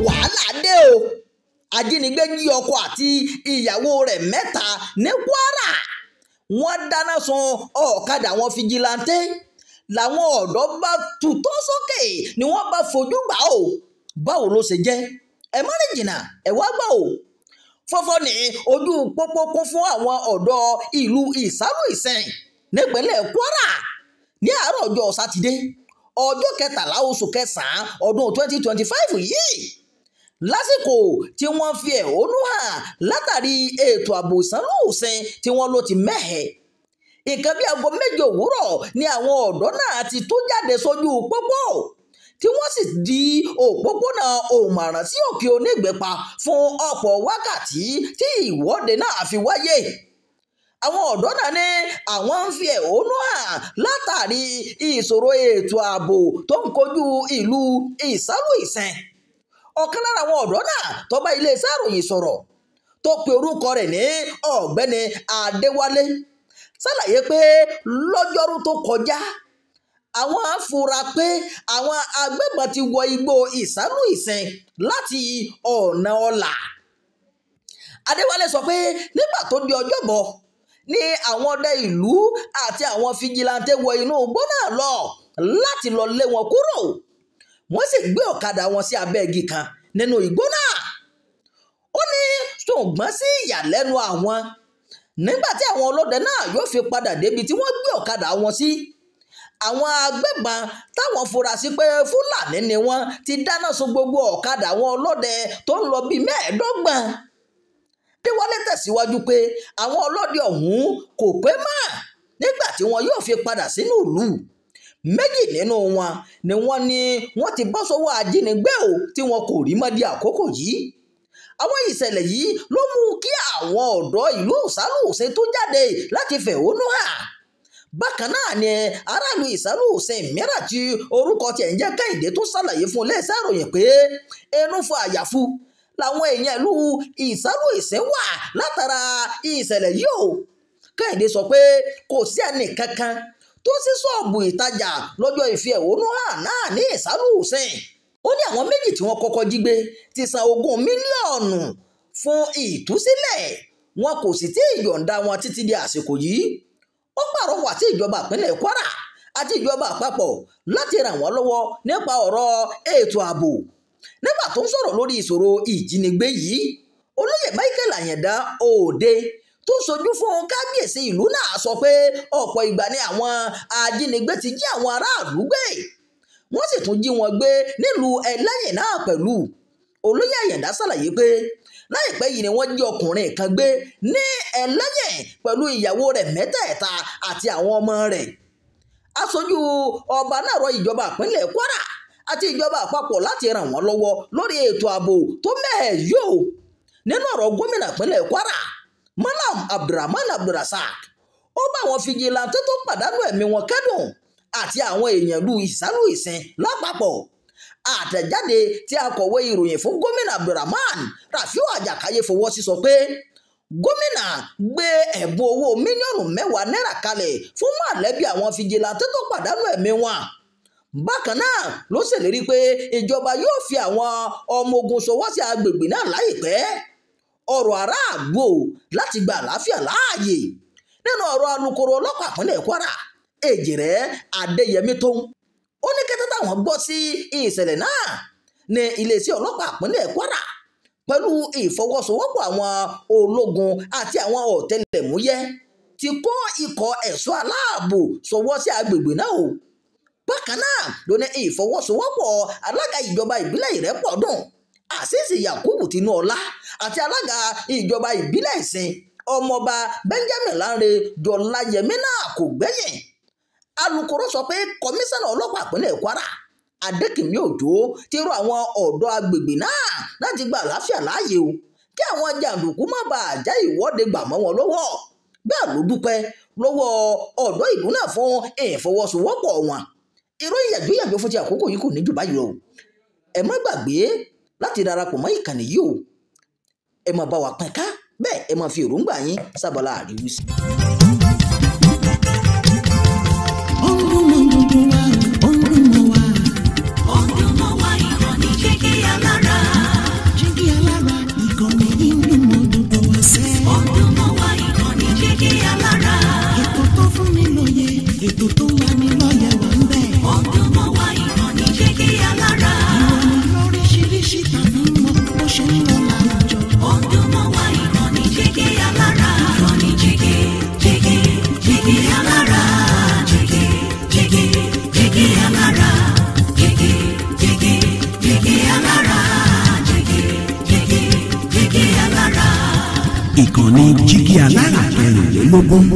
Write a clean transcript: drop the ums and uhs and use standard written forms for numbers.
wàhálà dé o ajínigbé jí ọkọ àti ìyàwó rẹ̀ mẹ́ta ní Kwara wọ́n dáná sun ọ̀kadà wọn fìjìláńtẹ́ làwọn ọ̀dọ́ bá tutọ́ sókè ni wọ́n bá fojú gbà o báwo ló ṣe jẹ́ ẹ má rìn jìnnà ẹ wá gbà o fọ́fọ́ ní ojú pópó kún fún àwọn ọ̀dọ́ ìlú Ìsálú Ìsẹ̀yìn nípínlẹ̀ Kwara ní àárọ̀ ọjọ́ sátidé ọjọ́ 13 oṣù kẹsàn-án ọdún 2025 yìí lásìkò tí wọ́n fi ẹ̀hónú hàn látàrí ètò ààbò Ìsálú Ìsẹ̀yìn tí wọ́n ló ti mẹ́hẹ̀ nǹkan bí aago 7 òwúrọ̀ ni àwọn ọ̀dọ́ náà ti tó jáde sójú pópó tí wọ́n sì di òpópónà Òmàrán sí Òkè Onígbẹ̀pà fún ọ̀pọ̀ wákàtí tí ìwọ́de náà fi wáyé àwọn ọ̀dọ́ náà ní àwọn ń fi ẹ̀hónú hàn látàrí ìṣòro ètò ààbò tó ń kojú ìlú Ìsálú Ìsẹ̀yìn ọ̀kan lára àwọn ọ̀dọ́ náà tó bá iléeṣẹ́ ìròyìn sọ̀rọ̀ tó pe orúkọ rẹ̀ ní ọ̀gbẹ́ni Adéwálé ṣàlàyé pé lọ́jọ́rú tó kọjá àwọn afura pé àwọn agbébọn ti wọ igbó Ìsálú Ìsẹ̀yìn láti ọ̀nà ọ̀là Adéwálé sọ pé nígbà tó di Ọjọ́bọ̀ ní àwọn ọdẹ ìlú àti àwọn fìjìláńtẹ́ wọ inú igbó náà lọ láti lọ lé wọn kúrò wọ́n sì gbé ọ̀kadà wọn sí abẹ́ igi kan nínú igbó náà ó ní ṣùgbọ́n sí ìyàlẹ́nu àwọn nígbà tí àwọn ọlọ́dẹ náà yóò fi padà débi tí wọ́n gbé ọ̀kadà wọn sí àwọn agbébọn táwọn fura sí pé Fúlàní ni wọ́n ti dáná sun gbogbo ọ̀kadà àwọn ọlọ́dẹ tó ń lọ bíi 25 Adéwálé tẹ̀síwájú pé àwọn ọlọ́dẹ ọ̀hún kò pé mọ́ nígbà tí wọn yóò fi padà sínú ìlú méjì nínú wọn ni wọ́n ní wọ́n ti bọ́ sọ́wọ́ ajínigbé o tí wọn kò rí mọ́ di àkókò yìí àwọn ìṣẹ̀lẹ̀ yìí ló mú kí àwọn ọ̀dọ́ ìlú Ìsálú Ìsẹ̀yìn tó jáde láti fẹ̀hónú hàn bákan náà ni aráàlú Ìsálú Ìsẹ̀yìn mìíràn tí orúkọ tiẹ̀ ń jẹ́ Kẹ́hìndé tó ṣàlàyé fún iléeṣẹ́ ìròyìn pé ẹnu fún àyàfu làwọn èèyàn ìlú Ìsálú Ìsẹ̀yìn wà látara ìṣẹ̀lẹ̀ yìí o Kẹ́hìndé sọ pé kò sí ẹnì kankan tó sí ṣọ́ọ̀bù ìtajà lọ́jọ́ ìfẹ̀hónú hàn náà ní Ìsálú Ìsẹ̀yìn ó ní àwọn méjì tí wọ́n kọ́kọ́ jí gbé ti san 20 mílíọ̀nù fún ìtúsílẹ̀ wọn kò sì tí ì yọ̀ǹda wọn títí di àsìkò yìí ó pàrọwà sí ìjọba ìpínlẹ̀ Kwara àti ìjọba àpapọ̀ láti ràn wọ́n lọ́wọ́ nípa ọ̀rọ̀ ètò ààbò nígbà tó ń sọ̀rọ̀ lórí ìṣòro ìjínigbé yìí olóyè Michael Àyàndá Òde tó sojú fún kábíyèsí ìlú náà sọ pé ọ̀pọ̀ ìgbà ni àwọn ajínigbé ti jí àwọn aráàlú gbé wọ́n sì tún jí wọn gbé nílùú Ẹlẹ́yìn náà pẹ̀lú olóyè Àyàndá ṣàlàyé pé láìpẹ́ yìí ni wọ́n jí ọkùnrin kan gbé ní Ẹlẹ́yìn pẹ̀lú ìyàwó rẹ̀ mẹ́tẹ̀ẹ̀ta àti àwọn ọmọ rẹ̀ aṣojú ọba náà rọ ìjọba ìpínlẹ̀ Kwara àti ìjọba àpapọ̀ láti ràn wọ́n lọ́wọ́ lórí ètò ààbò tó mẹ́hẹ̀ yóò nínú ọ̀rọ̀ gómìnà ìpínlẹ̀ Kwara Malam Abdulrahman Abdulrasaq ó bá àwọn fìjìláńtẹ́ tó pàdánù ẹ̀mí wọn kẹ́dùn àti àwọn èèyàn ìlú Ìsálú Ìsẹ̀yìn lápapọ̀ àtẹ̀jáde tí akọ̀wé ìròyìn fún gómìnà Abdulrahman Rafiu Àjàkáyé fọwọ́ sí sọ pé gómìnà gbé ẹ̀bùn owó mílíọ̀nù 10 náírà kalẹ̀ fún mọ̀lẹ́bí àwọn fìjìláńtẹ́ tó pàdánù ẹ̀mí wọn bákan náà ló ṣèlérí pé ìjọba yóò fi àwọn ọmọ ogun ṣọwọ́ sí agbègbè náà láìpẹ́ ọ̀rọ̀ aráàlú láti gba àlàáfíà láàyè nínú ọ̀rọ̀ alukoro ọlọ́pàá ìpínlẹ̀ Kwara Èjìrẹ́ Adéyẹmí tó ó ní kẹ́tẹ́ táwọn gbọ́ sí ìṣẹ̀lẹ̀ náà ní iléeṣẹ́ ọlọ́pàá ìpínlẹ̀ Kwara pẹ̀lú ìfọwọ́sowọ́pọ̀ àwọn ológun àti àwọn ọ̀tẹlẹ̀múyẹ́ ti kó ikọ̀ ẹ̀ṣọ́ aláàbò ṣọwọ́ sí agbègbè náà o bákan náà ló ní ìfọwọ́sowọ́pọ̀ alága ìjọba ìbílẹ̀ Ìrẹ́pọ̀dùn Àṣìṣì Yakubu Tinúọlá àti alága ìjọba ìbílẹ̀ Ìsìn ọmọọba Benjamin Lánre Jọláyẹmí náà kò gbẹ́yìn alukoro sọ pé kọmíṣánná ọlọ́pàá ìpínlẹ̀ Kwara Adékìmí Òjó ti rọ àwọn ọ̀dọ́ agbègbè náà láti gba àlàáfíà láàyè o kí àwọn jàǹdùkú má bàa já ìwọ́de gbà mọ́ wọn lọ́wọ́ bẹ́ẹ̀ ló dúpẹ́ lọ́wọ́ ọ̀dọ́ ìlú náà fún ìfọwọ́sowọ́pọ̀ wọn ìròyìn yàjóyàjó fún ti àkókò yìí kò ní jù báyìí lọ ẹ má gbàgbé láti darapọ̀ mọ́ ìkànnì yìí o ẹ máa bá wa pín ká bẹ́ẹ̀ ẹ máa fi èròǹgbà yín sábàlá àríwísí. Ọdún mọ́ wa ìrọ̀lẹ́ jẹ́ kí alára. mọ́kànlélógún.